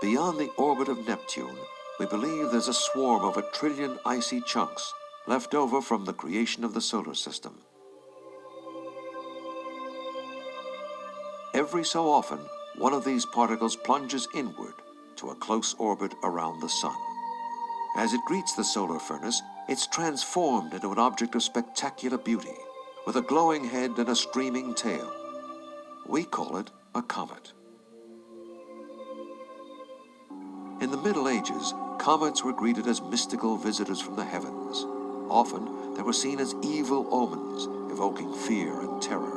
Beyond the orbit of Neptune, we believe there's a swarm of 1 trillion icy chunks left over from the creation of the solar system. Every so often, one of these particles plunges inward to a close orbit around the Sun. As it greets the solar furnace, it's transformed into an object of spectacular beauty, with a glowing head and a streaming tail. We call it a comet. In the Middle Ages, comets were greeted as mystical visitors from the heavens. Often, they were seen as evil omens, evoking fear and terror.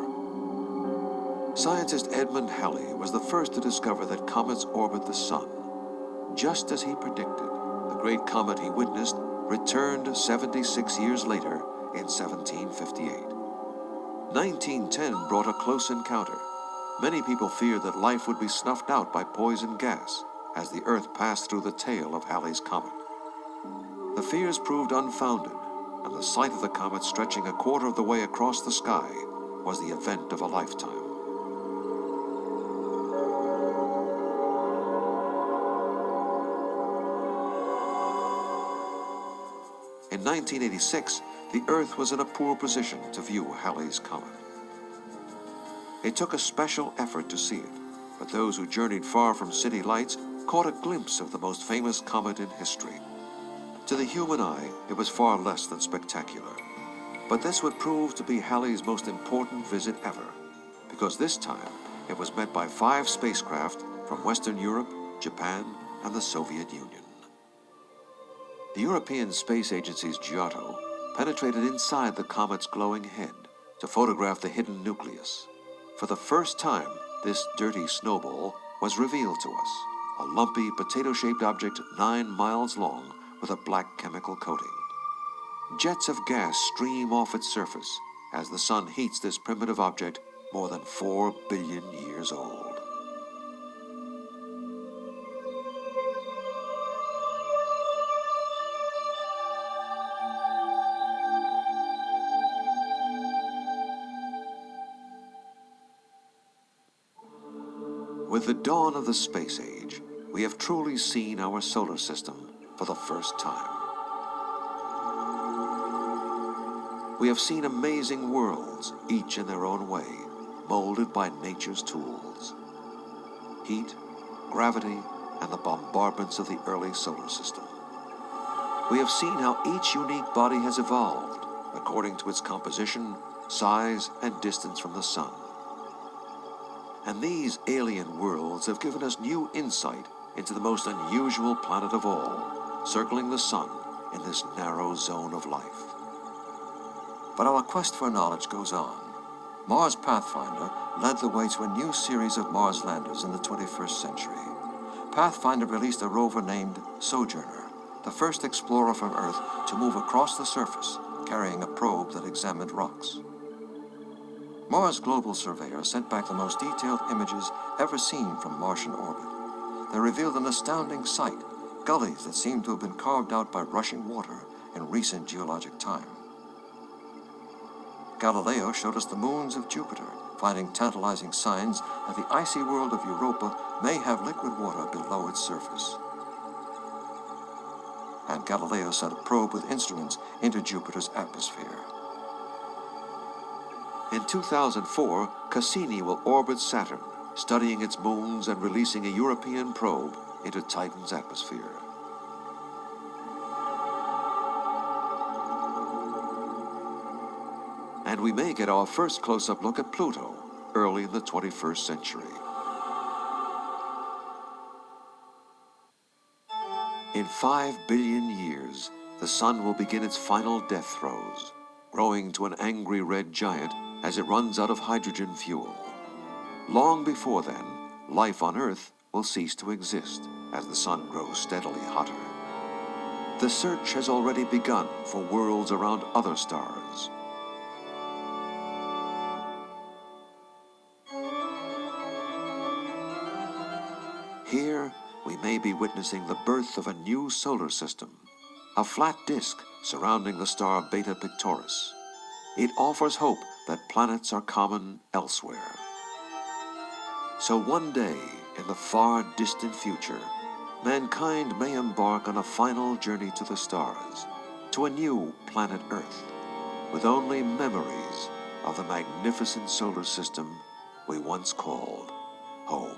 Scientist Edmund Halley was the first to discover that comets orbit the Sun. Just as he predicted, the great comet he witnessed returned 76 years later in 1758. 1910 brought a close encounter. Many people feared that life would be snuffed out by poison gas as the Earth passed through the tail of Halley's comet. The fears proved unfounded, and the sight of the comet stretching 1/4 of the way across the sky was the event of a lifetime. In 1986, the Earth was in a poor position to view Halley's comet. It took a special effort to see it, but those who journeyed far from city lights caught a glimpse of the most famous comet in history. To the human eye, it was far less than spectacular. But this would prove to be Halley's most important visit ever, because this time it was met by 5 spacecraft from Western Europe, Japan, and the Soviet Union. The European Space Agency's Giotto penetrated inside the comet's glowing head to photograph the hidden nucleus. For the first time, this dirty snowball was revealed to us, a lumpy, potato-shaped object 9 miles long with a black chemical coating. Jets of gas stream off its surface as the Sun heats this primitive object more than 4 billion years old. With the dawn of the space age, we have truly seen our solar system for the first time. We have seen amazing worlds, each in their own way, molded by nature's tools. Heat, gravity, and the bombardments of the early solar system. We have seen how each unique body has evolved according to its composition, size, and distance from the Sun. And these alien worlds have given us new insight into the most unusual planet of all, circling the Sun in this narrow zone of life. But our quest for knowledge goes on. Mars Pathfinder led the way to a new series of Mars landers in the 21st century. Pathfinder released a rover named Sojourner, the first explorer from Earth to move across the surface, carrying a probe that examined rocks. Mars Global Surveyor sent back the most detailed images ever seen from Martian orbit. They revealed an astounding sight, gullies that seemed to have been carved out by rushing water in recent geologic time. Galileo showed us the moons of Jupiter, finding tantalizing signs that the icy world of Europa may have liquid water below its surface. And Galileo sent a probe with instruments into Jupiter's atmosphere. In 2004, Cassini will orbit Saturn, studying its moons and releasing a European probe into Titan's atmosphere. And we may get our first close-up look at Pluto early in the 21st century. In 5 billion years, the Sun will begin its final death throes, growing to an angry red giant as it runs out of hydrogen fuel. Long before then, life on Earth will cease to exist as the Sun grows steadily hotter. The search has already begun for worlds around other stars. Here, we may be witnessing the birth of a new solar system, a flat disk surrounding the star Beta Pictoris. It offers hope that planets are common elsewhere. So one day, in the far distant future, mankind may embark on a final journey to the stars, to a new planet Earth, with only memories of the magnificent solar system we once called home.